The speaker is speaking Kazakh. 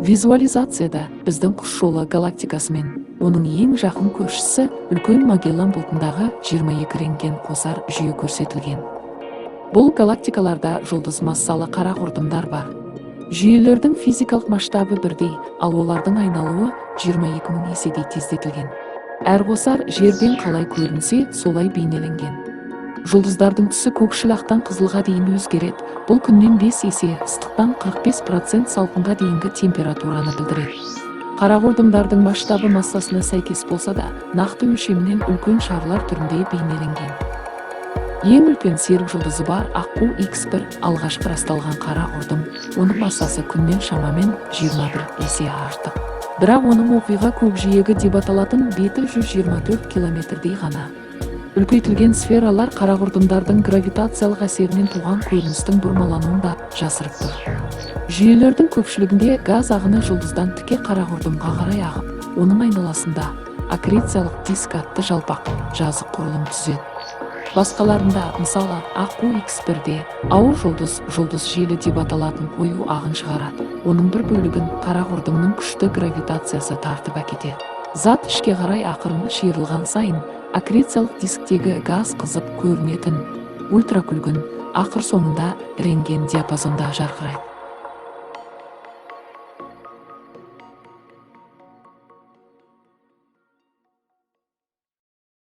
Визуализацияда біздің құс жолы галактикасы мен оның ең жақын көршісі үлкен Магеллан бұлтындағы 22 рентген қосар жүйе көрсетілген. Бұл галактикаларда жұлдыз массалы қара құрдымдар бар. Жүйелердің физикалық масштабы бірдей, ал олардың айналуы 22 000 еседей тездетілген. Әр қосар жерден қалай көрінсе, солай бейнеленген. Жұлдыздардың түсі көкшіл ақтан қызылға дейін өзгереді. Бұл күннен 5 есе, ыстықтан 45% салқынға дейінгі температураны білдіреді. Қара құрдымдардың масштабы массасына сәйкес болса да, нақты өлшемінен үлкен шарлар түрінде бейнеленген. Ең үлкен серік жұлдызы бар аққу X1 алғашқы расталған қара құрдым. Оның массасы күннен шамамен 21 есе артық. Бірақ оның оқиға көкжиегі деп аталатын беті 124 километрдей ғана. Үлкейтілген сфералар қара құрдымдардың гравитациялық әсерінен туған көріністің бұрмалануын да жасырып тұр. Жүйелердің көпшілігінде газ ағыны жұлдыздан тіке қара құрдымға қарай ағып, оның айналасында аккрециялық диск атты жалпақ жазық құрылым түзеді. Басқаларында, мысалы, аққу X1-де ауыр жұлдыз желі деп аталатын қою ағын шығарады. Оның бір бөлігін қара құрдымның күшті гравитациясы тартып әкетеді. Зат ішке қарай ақырын шиырылған сайын аккрециялық дисктегі газ қызып көрінетін ультракүлгін ақыр соңында рентген диапазонда жарқырайды.